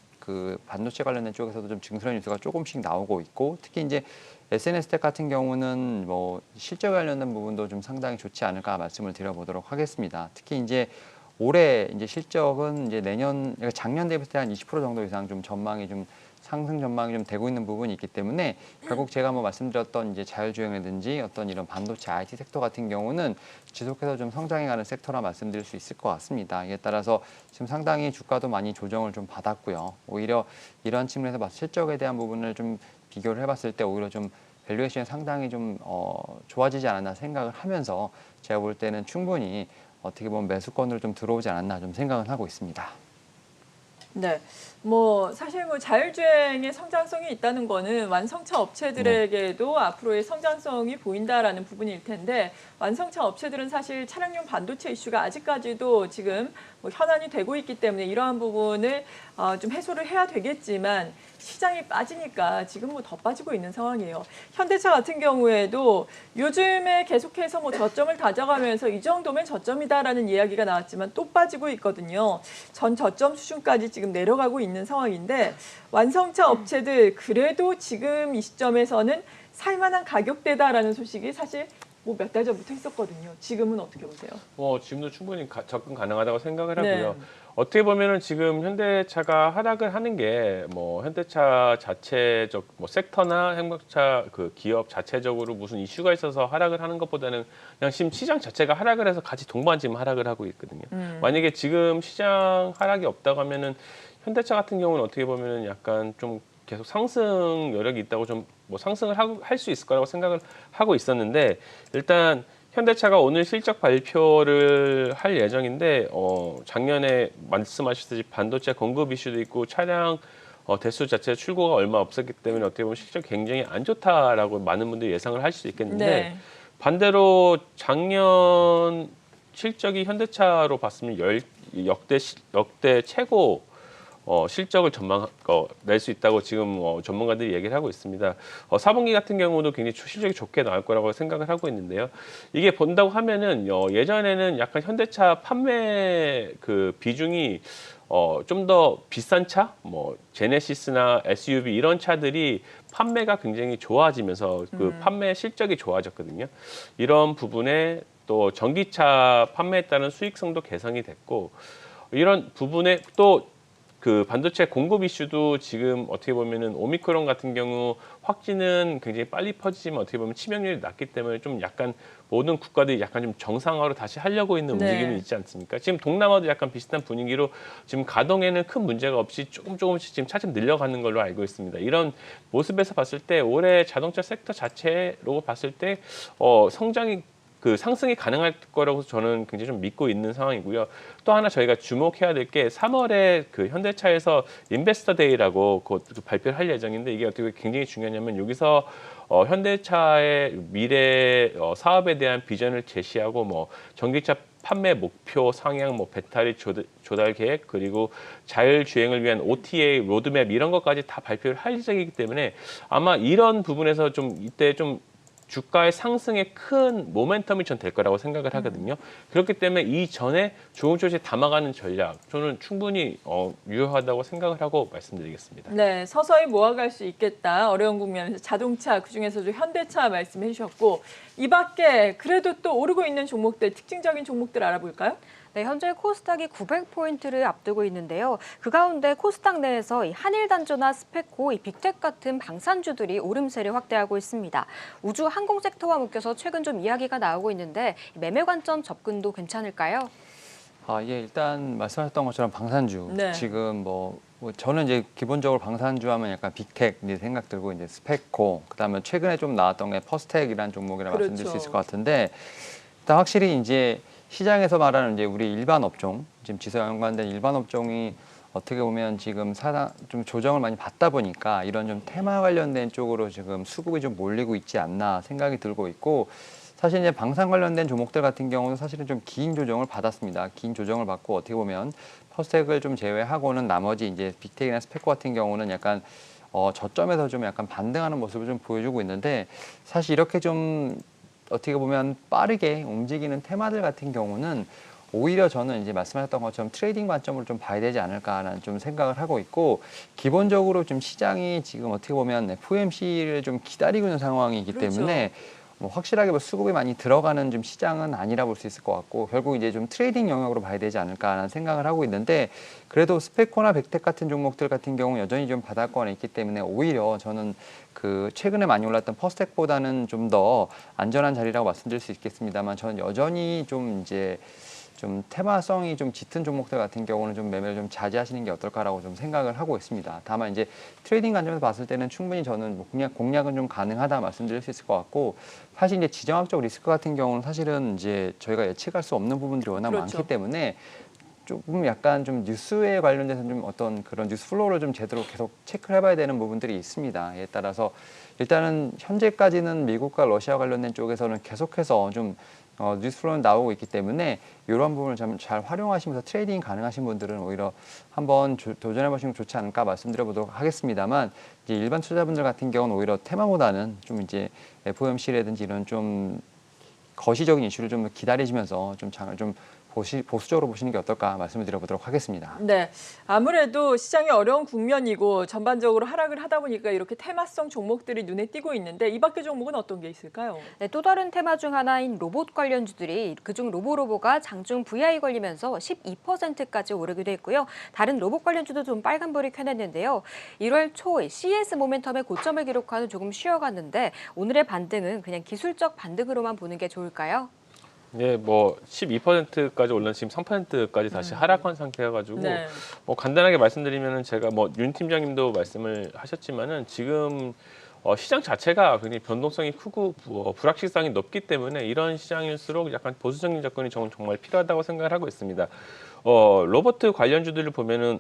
반도체 관련된 쪽에서도 좀 증설의 뉴스가 조금씩 나오고 있고, 특히 이제 SNS텍 같은 경우는 뭐 실적 관련된 부분도 좀 상당히 좋지 않을까 말씀을 드려보도록 하겠습니다. 특히 이제 올해 이제 실적은 이제 그러니까 작년 대비했을 때 한 20% 정도 이상 좀 전망이 좀 상승 전망이 좀 되고 있는 부분이 있기 때문에, 결국 제가 뭐 말씀드렸던 이제 자율주행이라든지 어떤 이런 반도체 IT 섹터 같은 경우는 지속해서 좀 성장해가는 섹터라 말씀드릴 수 있을 것 같습니다. 이에 따라서 지금 상당히 주가도 많이 조정을 좀 받았고요. 오히려 이런 측면에서 봤을 때 실적에 대한 부분을 좀 비교를 해봤을 때 오히려 좀 밸류에이션이 상당히 좀 좋아지지 않았나 생각을 하면서, 제가 볼 때는 충분히 어떻게 보면 매수권으로 좀 들어오지 않았나 좀 생각을 하고 있습니다.
네. 뭐 사실 뭐 자율주행의 성장성이 있다는 거는 완성차 업체들에게도 앞으로의 성장성이 보인다라는 부분일 텐데, 완성차 업체들은 사실 차량용 반도체 이슈가 아직까지도 지금 뭐 현안이 되고 있기 때문에 이러한 부분을 좀 해소를 해야 되겠지만, 시장이 빠지니까 지금 뭐 더 빠지고 있는 상황이에요. 현대차 같은 경우에도 요즘에 계속해서 뭐 저점을 다져가면서 이 정도면 저점이다라는 이야기가 나왔지만 또 빠지고 있거든요. 전 저점 수준까지 지금 내려가고 있는 상황인데, 완성차 업체들 그래도 지금 이 시점에서는 살만한 가격대다라는 소식이 사실 뭐 몇 달 전부터 있었거든요. 지금은 어떻게 보세요?
지금도 충분히 접근 가능하다고 생각을
네.
하고요. 어떻게 보면은 지금 현대차가 하락을 하는 게 뭐 현대차 자체적 뭐 섹터나 현대차 그 기업 자체적으로 무슨 이슈가 있어서 하락을 하는 것보다는 그냥 지금 시장 자체가 하락을 해서 같이 동반 지금 하락을 하고 있거든요. 만약에 지금 시장 하락이 없다고 하면은 현대차 같은 경우는 어떻게 보면은 약간 좀 계속 상승 여력이 있다고 좀 뭐 상승을 할 수 있을 거라고 생각을 하고 있었는데, 일단 현대차가 오늘 실적 발표를 할 예정인데, 작년에 말씀하셨듯이 반도체 공급 이슈도 있고 차량 대수 자체 출고가 얼마 없었기 때문에 어떻게 보면 실적이 굉장히 안 좋다라고 많은 분들이 예상을 할 수 있겠는데,
네.
반대로 작년 실적이 현대차로 봤으면 역대 최고 실적을 낼 수 있다고 지금 전문가들이 얘기를 하고 있습니다. 4분기 같은 경우도 굉장히 실적이 좋게 나올 거라고 생각을 하고 있는데요. 이게 본다고 하면은 예전에는 약간 현대차 판매 그 비중이 좀 더 비싼 차, 뭐 제네시스나 SUV 이런 차들이 판매가 굉장히 좋아지면서 그 판매 실적이 좋아졌거든요. 이런 부분에 또 전기차 판매에 따른 수익성도 개선이 됐고, 이런 부분에 또 그 반도체 공급 이슈도 지금 어떻게 보면은 오미크론 같은 경우 확진은 굉장히 빨리 퍼지지만 어떻게 보면 치명률이 낮기 때문에 좀 약간 모든 국가들이 약간 좀 정상화로 다시 하려고 있는
네.
움직임이 있지 않습니까? 지금 동남아도 약간 비슷한 분위기로 지금 가동에는 큰 문제가 없이 조금씩 지금 차츰 늘려가는 걸로 알고 있습니다. 이런 모습에서 봤을 때 올해 자동차 섹터 자체로 봤을 때 성장이 그 상승이 가능할 거라고 저는 굉장히 좀 믿고 있는 상황이고요. 또 하나 저희가 주목해야 될 게 3월에 그 현대차에서 인베스터 데이라고 곧 발표를 할 예정인데, 이게 어떻게 굉장히 중요하냐면 여기서 현대차의 미래 사업에 대한 비전을 제시하고 뭐 전기차 판매 목표 상향, 뭐 배터리 조달 계획, 그리고 자율주행을 위한 OTA 로드맵 이런 것까지 다 발표를 할 예정이기 때문에 아마 이런 부분에서 좀 이때 좀 주가의 상승에 큰 모멘텀이 전 될 거라고 생각을 하거든요. 그렇기 때문에 이전에 조금씩 담아가는 전략, 저는 충분히 유효하다고 생각을 하고 말씀드리겠습니다.
네, 서서히 모아갈 수 있겠다. 어려운 국면에서 자동차, 그중에서도 현대차 말씀해 주셨고, 이 밖에 그래도 또 오르고 있는 종목들, 특징적인 종목들 알아볼까요?
네, 현재 코스닥이 900포인트를 앞두고 있는데요. 그 가운데 코스닥 내에서 이 한일단조나 스페코, 이 빅텍 같은 방산주들이 오름세를 확대하고 있습니다. 우주 항공 섹터와 묶여서 최근 좀 이야기가 나오고 있는데 매매 관점 접근도 괜찮을까요?
예, 일단 말씀하셨던 것처럼 방산주
네.
지금 뭐 저는 이제 기본적으로 방산주 하면 약간 빅텍 이제 생각 들고 이제 스페코 그다음에 최근에 좀 나왔던 게 퍼스텍이라는 종목이라
그렇죠.
말씀드릴 수 있을 것 같은데 일단 확실히 이제 시장에서 말하는 이제 우리 일반 업종 지금 지수와 연관된 일반 업종이 어떻게 보면 지금 사상 좀 조정을 많이 받다 보니까 이런 좀 테마 관련된 쪽으로 지금 수급이 좀 몰리고 있지 않나 생각이 들고 있고 사실 이제 방산 관련된 종목들 같은 경우는 사실은 좀 긴 조정을 받았습니다. 긴 조정을 받고 어떻게 보면 퍼스텍을 좀 제외하고는 나머지 이제 빅텍이나 스페코 같은 경우는 약간 저점에서 좀 약간 반등하는 모습을 좀 보여주고 있는데 사실 이렇게 좀 어떻게 보면 빠르게 움직이는 테마들 같은 경우는 오히려 저는 이제 말씀하셨던 것처럼 트레이딩 관점으로 좀 봐야 되지 않을까라는 좀 생각을 하고 있고 기본적으로 좀 시장이 지금 어떻게 보면 FOMC를 좀 기다리고 있는 상황이기
그렇죠.
때문에 뭐 확실하게 뭐 수급이 많이 들어가는 좀 시장은 아니라 볼 수 있을 것 같고 결국 이제 좀 트레이딩 영역으로 봐야 되지 않을까라는 생각을 하고 있는데 그래도 스페코나 빅텍 같은 종목들 같은 경우 여전히 좀 바닥권에 있기 때문에 오히려 저는 그 최근에 많이 올랐던 퍼스텍보다는 좀 더 안전한 자리라고 말씀드릴 수 있겠습니다만 저는 여전히 좀 이제 좀 테마성이 좀 짙은 종목들 같은 경우는 좀 매매를 좀 자제하시는 게 어떨까라고 좀 생각을 하고 있습니다. 다만 이제 트레이딩 관점에서 봤을 때는 충분히 저는 뭐 공략은 좀 가능하다 말씀드릴 수 있을 것 같고 사실 이제 지정학적 리스크 같은 경우는 사실은 이제 저희가 예측할 수 없는 부분들이 워낙
그렇죠.
많기 때문에 조금 약간 좀 뉴스에 관련돼서 좀 어떤 그런 뉴스 플로우를 좀 제대로 계속 체크를 해봐야 되는 부분들이 있습니다. 에 따라서 일단은 현재까지는 미국과 러시아 관련된 쪽에서는 계속해서 좀 뉴스 플로우는 나오고 있기 때문에 이런 부분을 좀 잘 활용하시면서 트레이딩 가능하신 분들은 오히려 한번 도전해 보시면 좋지 않을까 말씀드려 보도록 하겠습니다만 이제 일반 투자자분들 같은 경우는 오히려 테마보다는 좀 이제 FOMC라든지 이런 좀 거시적인 이슈를 좀 기다리시면서 좀 장을 좀 보수적으로 보시는 게 어떨까 말씀을 드려보도록 하겠습니다.
네, 아무래도 시장이 어려운 국면이고 전반적으로 하락을 하다 보니까 이렇게 테마성 종목들이 눈에 띄고 있는데 이 밖의 종목은 어떤 게 있을까요?
네, 또 다른 테마 중 하나인 로봇 관련주들이 그중 로보로보가 장중 VI 걸리면서 12%까지 오르기도 했고요. 다른 로봇 관련주도 좀 빨간불이 켜냈는데요. 1월 초 CS 모멘텀의 고점을 기록하는 조금 쉬어갔는데 오늘의 반등은 그냥 기술적 반등으로만 보는 게 좋을까요?
네, 뭐 12%까지 올라 지금 3%까지 다시 하락한 상태여가지고
네.
뭐 간단하게 말씀드리면은 제가 뭐 윤 팀장님도 말씀을 하셨지만은 지금 시장 자체가 굉장히 변동성이 크고 불확실성이 높기 때문에 이런 시장일수록 약간 보수적인 접근이 정말 필요하다고 생각을 하고 있습니다. 로봇 관련주들을 보면은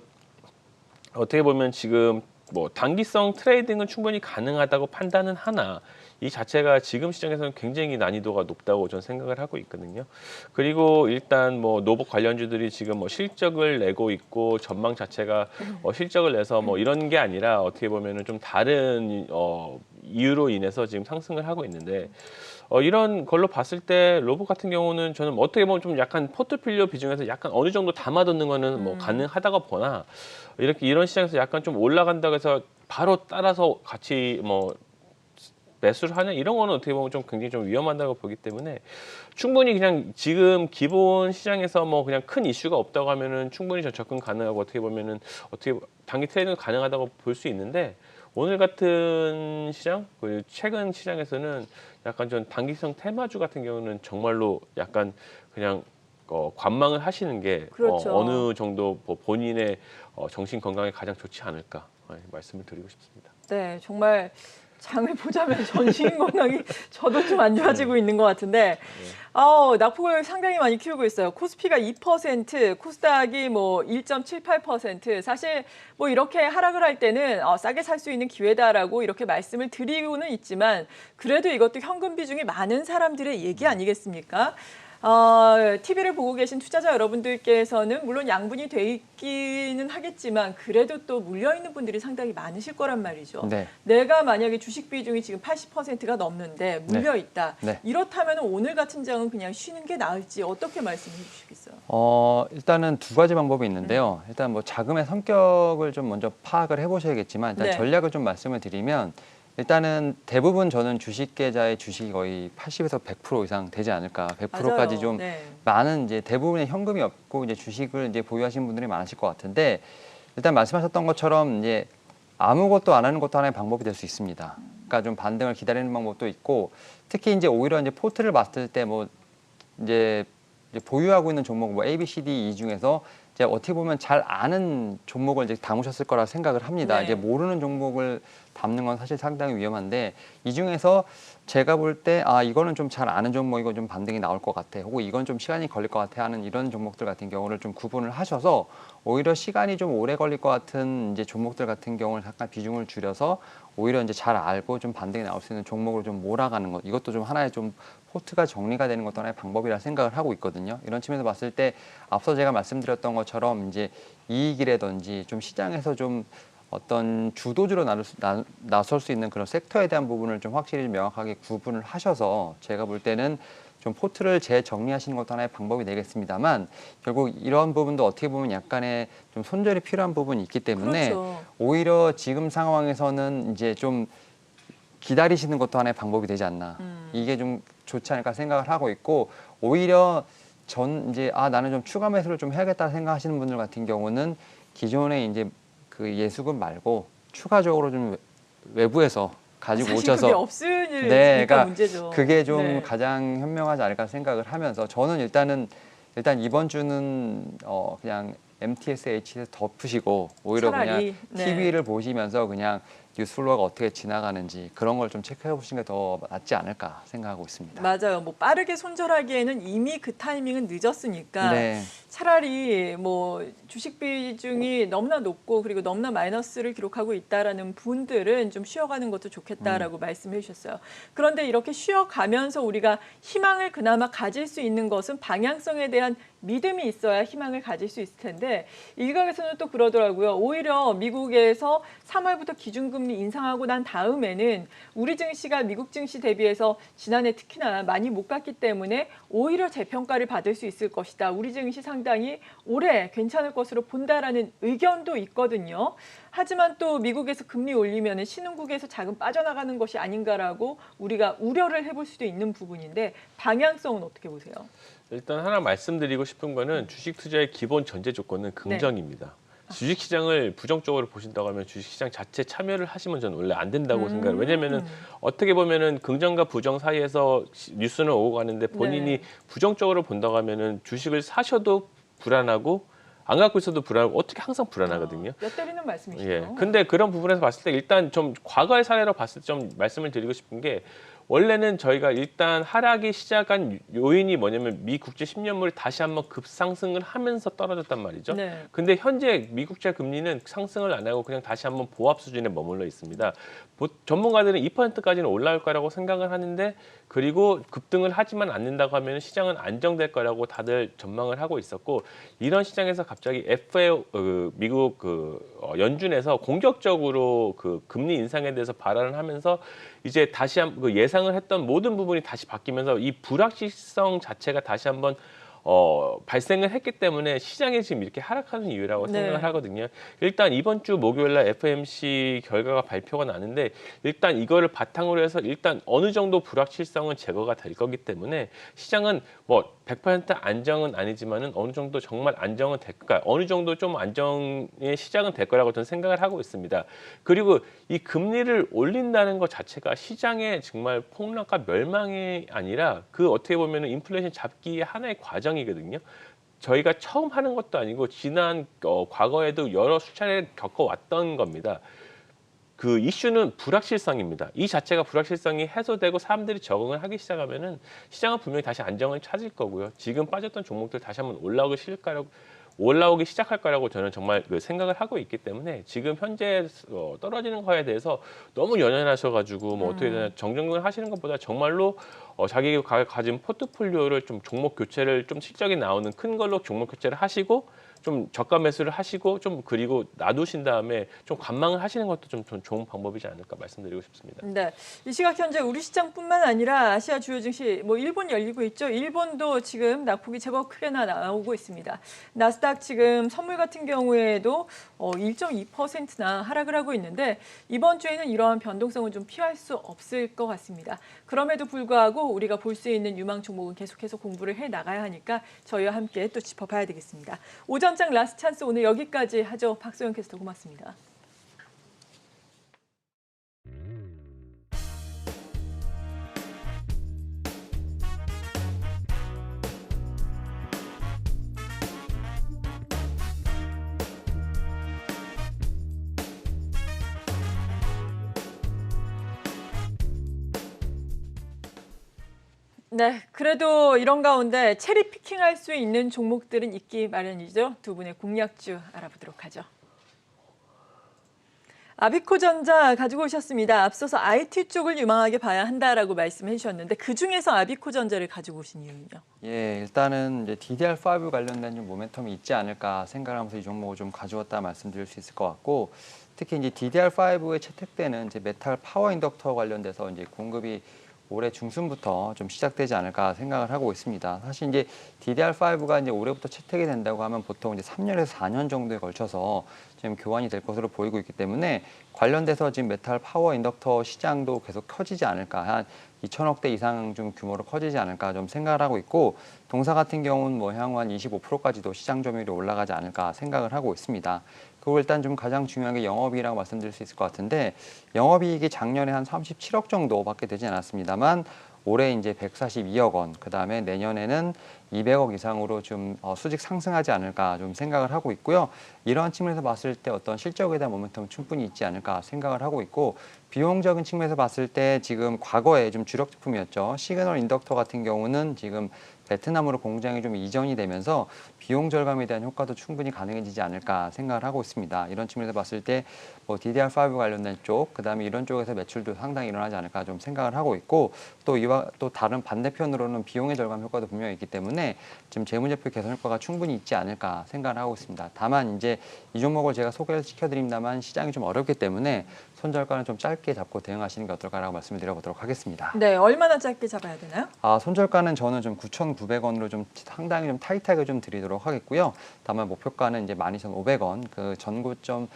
어떻게 보면 지금 뭐 단기성 트레이딩은 충분히 가능하다고 판단은 하나 이 자체가 지금 시장에서는 굉장히 난이도가 높다고 저는 생각을 하고 있거든요. 그리고 일단 뭐 로봇 관련주들이 지금 뭐 실적을 내고 있고 전망 자체가 실적을 내서 뭐 이런 게 아니라 어떻게 보면은 좀 다른 이유로 인해서 지금 상승을 하고 있는데 이런 걸로 봤을 때 로봇 같은 경우는 저는 어떻게 보면 좀 약간 포트폴리오 비중에서 약간 어느 정도 담아두는 거는 뭐 가능하다고 보나 이렇게 이런 시장에서 약간 좀 올라간다고 해서 바로 따라서 같이 뭐 매수를 하는 이런 거는 어떻게 보면 좀 굉장히 좀 위험하다고 보기 때문에 충분히 그냥 지금 기본 시장에서 뭐 그냥 큰 이슈가 없다고 하면은 충분히 저 접근 가능하고 어떻게 보면은 어떻게 단기 트레이딩 가능하다고 볼 수 있는데 오늘 같은 시장 그리고 최근 시장에서는 약간 좀 단기성 테마주 같은 경우는 정말로 약간 그냥 관망을 하시는 게
그렇죠.
어느 정도 본인의 정신 건강에 가장 좋지 않을까 말씀을 드리고 싶습니다.
네, 정말 장을 보자면 정신 건강이 저도 좀 안 좋아지고 있는 것 같은데 낙폭을 상당히 많이 키우고 있어요. 코스피가 2%, 코스닥이 뭐 1.78%. 사실 뭐 이렇게 하락을 할 때는 싸게 살 수 있는 기회다라고 이렇게 말씀을 드리고는 있지만 그래도 이것도 현금 비중이 많은 사람들의 얘기 아니겠습니까? TV를 보고 계신 투자자 여러분들께서는 물론 양분이 돼 있기는 하겠지만 그래도 또 물려있는 분들이 상당히 많으실 거란 말이죠.
네.
내가 만약에 주식 비중이 지금 80%가 넘는데 물려있다.
네.
이렇다면 오늘 같은 장은 그냥 쉬는 게 나을지 어떻게 말씀해 주시겠어요?
일단은 두 가지 방법이 있는데요. 일단 뭐 자금의 성격을 좀 먼저 파악을 해보셔야겠지만 일단
네.
전략을 좀 말씀을 드리면 일단은 대부분 저는 주식 계좌의 주식이 거의 80에서 100% 이상 되지 않을까. 100%까지
맞아요.
좀
네.
많은 이제 대부분의 현금이 없고 이제 주식을 이제 보유하시는 분들이 많으실 것 같은데 일단 말씀하셨던 것처럼 이제 아무것도 안 하는 것도 하나의 방법이 될 수 있습니다. 그러니까 좀 반등을 기다리는 방법도 있고 특히 이제 오히려 이제 포트를 봤을 때 뭐 이제 보유하고 있는 종목 뭐 A, B, C, D 이 중에서 이제 어떻게 보면 잘 아는 종목을 이제 담으셨을 거라 생각을 합니다.
네.
이제 모르는 종목을 담는 건 사실 상당히 위험한데 이 중에서 제가 볼 때 아 이거는 좀 잘 아는 종목이고 좀 반등이 나올 것 같아. 혹은 이건 좀 시간이 걸릴 것 같아 하는 이런 종목들 같은 경우를 좀 구분을 하셔서 오히려 시간이 좀 오래 걸릴 것 같은 이제 종목들 같은 경우를 잠깐 비중을 줄여서 오히려 이제 잘 알고 좀 반등이 나올 수 있는 종목으로 좀 몰아가는 것 이것도 좀 하나의 좀 포트가 정리가 되는 것도 하나의 방법이라 생각을 하고 있거든요. 이런 측면에서 봤을 때 앞서 제가 말씀드렸던 것처럼 이제 이익이라든지 좀 시장에서 좀 어떤 주도주로 나설 수 있는 그런 섹터에 대한 부분을 좀 확실히 명확하게 구분을 하셔서 제가 볼 때는 좀 포트를 재정리하시는 것도 하나의 방법이 되겠습니다만 결국 이런 부분도 어떻게 보면 약간의 좀 손절이 필요한 부분이 있기 때문에
그렇죠.
오히려 지금 상황에서는 이제 좀 기다리시는 것도 하나의 방법이 되지 않나. 이게 좀 좋지 않을까 생각을 하고 있고 오히려 전 이제 나는 좀 추가 매수를 좀 해야겠다 생각하시는 분들 같은 경우는 기존에 이제 그 예수금 말고 추가적으로 좀 외부에서 가지고
사실
오셔서
그게 없으니까
네, 그러니까
문제죠.
그게 좀
네.
가장 현명하지 않을까 생각을 하면서 저는 일단 이번 주는 그냥 MTSH에서 덮으시고 오히려
차라리,
그냥
네.
TV를 보시면서 그냥 뉴스플로어가 어떻게 지나가는지 그런 걸 좀 체크해 보시는 게 더 낫지 않을까 생각하고 있습니다.
맞아요. 뭐 빠르게 손절하기에는 이미 그 타이밍은 늦었으니까
네.
차라리 뭐 주식 비중이 너무나 높고 그리고 너무나 마이너스를 기록하고 있다라는 분들은 좀 쉬어가는 것도 좋겠다라고 말씀해 주셨어요. 그런데 이렇게 쉬어가면서 우리가 희망을 그나마 가질 수 있는 것은 방향성에 대한 믿음이 있어야 희망을 가질 수 있을 텐데 일각에서는 또 그러더라고요. 오히려 미국에서 3월부터 기준금리 인상하고 난 다음에는 우리 증시가 미국 증시 대비해서 지난해 특히나 많이 못 갔기 때문에 오히려 재평가를 받을 수 있을 것이다. 우리 증시 상당히 올해 괜찮을 것으로 본다라는 의견도 있거든요. 하지만 또 미국에서 금리 올리면 신흥국에서 자금 빠져나가는 것이 아닌가라고 우리가 우려를 해볼 수도 있는 부분인데 방향성은 어떻게 보세요?
일단 하나 말씀드리고 싶은 거는 주식 투자의 기본 전제 조건은 긍정입니다. 주식시장을 부정적으로 보신다고 하면 주식시장 자체 참여를 하시면 저는 원래 안 된다고 생각해요. 왜냐면은 어떻게 보면은 긍정과 부정 사이에서 뉴스는 오고 가는데 본인이
네.
부정적으로 본다고 하면은 주식을 사셔도 불안하고 안 갖고 있어도 불안하고 어떻게 항상 불안하거든요.
뼈 때리는 말씀이시죠.
예. 근데 그런 부분에서 봤을 때 일단 좀 과거의 사례로 봤을 때 좀 말씀을 드리고 싶은 게 원래는 저희가 일단 하락이 시작한 요인이 뭐냐면 미 국제 10년물이 다시 한번 급상승을 하면서 떨어졌단 말이죠.
네.
근데 현재 미국채 금리는 상승을 안 하고 그냥 다시 한번 보합 수준에 머물러 있습니다. 전문가들은 2%까지는 올라올 거라고 생각을 하는데 그리고 급등을 하지만 않는다고 하면 시장은 안정될 거라고 다들 전망을 하고 있었고 이런 시장에서 갑자기 미국 연준에서 공격적으로 그 금리 인상에 대해서 발언을 하면서 이제 다시 한번 예상을 했던 모든 부분이 다시 바뀌면서 이 불확실성 자체가 다시 한번 발생을 했기 때문에 시장이 지금 이렇게 하락하는 이유라고 생각을 하거든요. 일단 이번 주 목요일 날 FOMC 결과가 발표가 나는데 일단 이거를 바탕으로 해서 일단 어느 정도 불확실성은 제거가 될 거기 때문에 시장은 뭐 100% 안정은 아니지만은 어느 정도 정말 안정은 될까 어느 정도 좀 안정의 시작은 될 거라고 저는 생각을 하고 있습니다. 그리고 이 금리를 올린다는 것 자체가 시장의 정말 폭락과 멸망이 아니라 그 어떻게 보면은 인플레이션 잡기의 하나의 과정이거든요. 저희가 처음 하는 것도 아니고 지난 과거에도 여러 수차례 겪어왔던 겁니다. 그 이슈는 불확실성입니다. 이 자체가 불확실성이 해소되고 사람들이 적응을 하기 시작하면은 시장은 분명히 다시 안정을 찾을 거고요. 지금 빠졌던 종목들 다시 한번 올라오기 시작할 거라고 저는 정말 생각을 하고 있기 때문에 지금 현재 떨어지는 거에 대해서 너무 연연하셔가지고 뭐 어떻게 되나 정정을 하시는 것보다 정말로 자기가 가진 포트폴리오를 좀 종목 교체를 좀 실적이 나오는 큰 걸로 종목 교체를 하시고 좀 저가 매수를 하시고 좀 그리고 놔두신 다음에 좀 관망을 하시는 것도 좀 좋은 방법이지 않을까 말씀드리고 싶습니다.
네, 이 시각 현재 우리 시장뿐만 아니라 아시아 주요 증시, 뭐 일본 열리고 있죠. 일본도 지금 낙폭이 제법 크게 나오고 있습니다. 나스닥 지금 선물 같은 경우에도 1.2%나 하락을 하고 있는데 이번 주에는 이러한 변동성은 좀 피할 수 없을 것 같습니다. 그럼에도 불구하고 우리가 볼 수 있는 유망 종목은 계속해서 공부를 해 나가야 하니까 저희와 함께 또 짚어봐야 되겠습니다. 오전장 라스트 찬스 오늘 여기까지 하죠. 박소영 캐스터 고맙습니다. 네, 그래도 이런 가운데 체리 피킹할 수 있는 종목들은 있기 마련이죠. 두 분의 공략주 알아보도록 하죠. 아비코전자 가지고 오셨습니다. 앞서서 IT 쪽을 유망하게 봐야 한다라고 말씀해 주셨는데 그중에서 아비코전자를 가지고 오신 이유는요?
예, 일단은 이제 DDR5 관련된 좀 모멘텀이 있지 않을까 생각하면서 이 종목을 좀 가져왔다 말씀드릴 수 있을 것 같고, 특히 이제 DDR5에 채택되는 이제 메탈 파워 인덕터 관련돼서 이제 공급이 올해 중순부터 좀 시작되지 않을까 생각을 하고 있습니다. 사실 이제 DDR5가 이제 올해부터 채택이 된다고 하면 보통 이제 3년에서 4년 정도에 걸쳐서 지금 교환이 될 것으로 보이고 있기 때문에 관련돼서 지금 메탈 파워 인덕터 시장도 계속 커지지 않을까, 한 2천억 대 이상 좀 규모로 커지지 않을까 좀 생각을 하고 있고, 동사 같은 경우는 뭐 향후 한 25%까지도 시장 점유율이 올라가지 않을까 생각을 하고 있습니다. 그리고 일단 좀 가장 중요한 게 영업이익이라고 말씀드릴 수 있을 것 같은데, 영업이익이 작년에 한 37억 정도밖에 되지 않았습니다만 올해 이제 142억 원, 그 다음에 내년에는 200억 이상으로 좀 수직 상승하지 않을까 좀 생각을 하고 있고요. 이러한 측면에서 봤을 때 어떤 실적에 대한 모멘텀은 충분히 있지 않을까 생각을 하고 있고, 비용적인 측면에서 봤을 때 지금 과거에 좀 주력 제품이었죠. 시그널 인덕터 같은 경우는 지금 베트남으로 공장이 좀 이전이 되면서 비용 절감에 대한 효과도 충분히 가능해지지 않을까 생각을 하고 있습니다. 이런 측면에서 봤을 때 뭐 DDR5 관련된 쪽, 그다음에 이런 쪽에서 매출도 상당히 일어나지 않을까 좀 생각을 하고 있고, 또 이와 또 다른 반대편으로는 비용의 절감 효과도 분명히 있기 때문에 지금 재무제표 개선 효과가 충분히 있지 않을까 생각을 하고 있습니다. 다만 이제 이 종목을 제가 소개를 시켜드립니다만 시장이 좀 어렵기 때문에 손절가는 좀 짧게 잡고 대응하시는 게 어떨까라고 말씀을 드려보도록 하겠습니다.
네, 얼마나 짧게 잡아야 되나요?
손절가는 저는 좀 9,900원으로 좀 상당히 좀 타이트하게 좀 드리도록 하겠고요. 다만 목표가는 이제 12,500원, 그 전고점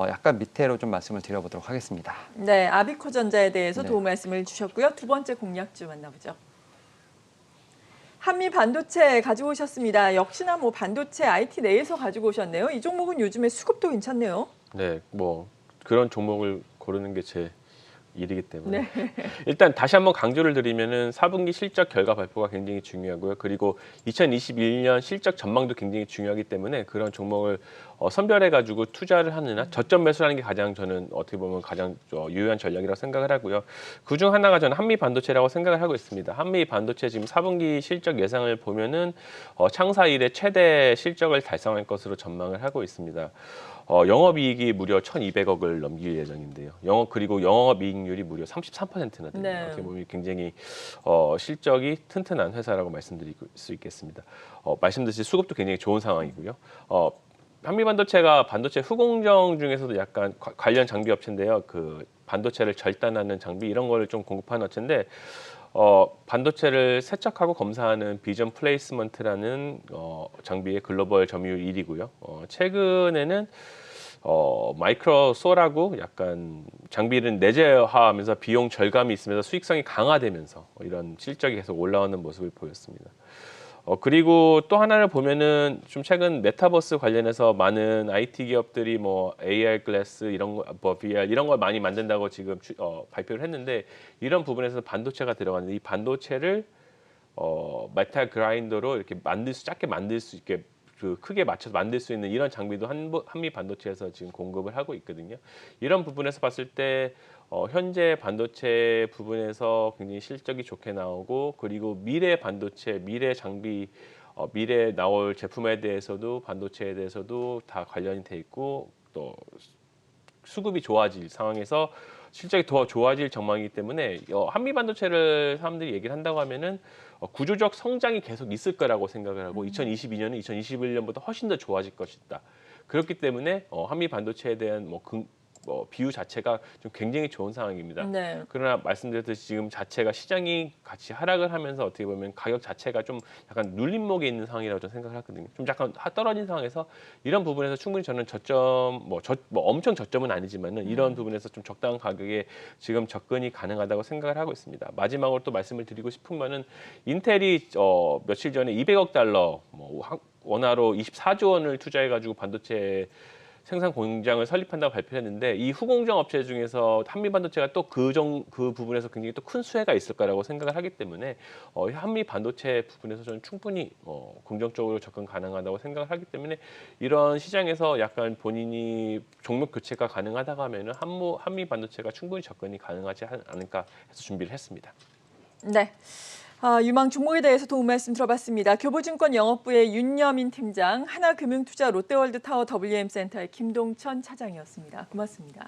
약간 밑으로 좀 말씀을 드려보도록 하겠습니다.
네, 아비코전자에 대해서
네.
도움 말씀을 주셨고요. 두 번째 공략주 만나보죠. 한미 반도체 가지고 오셨습니다. 역시나 뭐 반도체 IT 내에서 가지고 오셨네요. 이 종목은 요즘에 수급도 괜찮네요.
네, 뭐 그런 종목을 고르는 게 제 일이기 때문에
네.
일단 다시 한번 강조를 드리면은 4분기 실적 결과 발표가 굉장히 중요하고요. 그리고 2021년 실적 전망도 굉장히 중요하기 때문에 그런 종목을 선별해 가지고 투자를 하느냐, 저점 매수하는 게 가장 저는 어떻게 보면 가장 유효한 전략이라고 생각을 하고요. 그중 하나가 저는 한미 반도체라고 생각을 하고 있습니다. 한미 반도체 지금 4분기 실적 예상을 보면은 창사 이래 최대 실적을 달성할 것으로 전망을 하고 있습니다. 영업이익이 무려 1,200억을 넘길 예정인데요. 그리고 영업이익률이 무려 33%나 됩니다.
네.
어떻게 보면 굉장히 실적이 튼튼한 회사라고 말씀드릴 수 있겠습니다. 말씀드린 수급도 굉장히 좋은 상황이고요. 한미반도체가 반도체 후공정 중에서도 약간 관련 장비 업체인데요. 그 반도체를 절단하는 장비 이런 거를 좀 공급하는 업체인데 반도체를 세척하고 검사하는 비전 플레이스먼트라는 장비의 글로벌 점유율 1위고요. 최근에는 마이크로소라고 약간 장비를 내재화하면서 비용 절감이 있으면서 수익성이 강화되면서 이런 실적이 계속 올라오는 모습을 보였습니다. 그리고 또 하나를 보면은 좀 최근 메타버스 관련해서 많은 IT 기업들이 뭐 AR 글래스 이런 거, 뭐 VR 이런 걸 많이 만든다고 지금 발표를 했는데, 이런 부분에서 반도체가 들어가는데 이 반도체를 메탈 그라인더로 이렇게 작게 만들 수 있게 그 크게 맞춰서 만들 수 있는 이런 장비도 한미 반도체에서 지금 공급을 하고 있거든요. 이런 부분에서 봤을 때 현재 반도체 부분에서 굉장히 실적이 좋게 나오고, 그리고 미래 반도체, 미래 장비, 미래 나올 제품에 대해서도 반도체에 대해서도 다 관련이 돼 있고 또 수급이 좋아질 상황에서 실적이 더 좋아질 전망이기 때문에 한미 반도체를 사람들이 얘기를 한다고 하면은 구조적 성장이 계속 있을 거라고 생각을 하고 2022년은 2021년보다 훨씬 더 좋아질 것이다. 그렇기 때문에 한미 반도체에 대한 비유 자체가 좀 굉장히 좋은 상황입니다.
네.
그러나 말씀드렸듯이 지금 자체가 시장이 같이 하락을 하면서 어떻게 보면 가격 자체가 좀 약간 눌림목에 있는 상황이라고 저는 생각을 하거든요. 좀 약간 떨어진 상황에서 이런 부분에서 충분히 저는 저점 엄청 저점은 아니지만은 이런 부분에서 좀 적당한 가격에 지금 접근이 가능하다고 생각을 하고 있습니다. 마지막으로 또 말씀을 드리고 싶은 거는 인텔이 며칠 전에 200억 달러 원화로 24조 원을 투자해가지고 반도체 생산 공장을 설립한다고 발표했는데 이 후공정 업체 중에서 한미 반도체가 또 그 부분에서 굉장히 또 큰 수혜가 있을 거라고 생각을 하기 때문에 한미 반도체 부분에서 저는 충분히 긍정적으로 접근 가능하다고 생각을 하기 때문에 이런 시장에서 약간 본인이 종목 교체가 가능하다고 하면은 한미 반도체가 충분히 접근이 가능하지 않을까 해서 준비를 했습니다.
네. 유망 종목에 대해서 도움 말씀 들어봤습니다. 교보증권 영업부의 윤여민 팀장, 하나금융투자 롯데월드타워 WM센터의 김동천 차장이었습니다. 고맙습니다.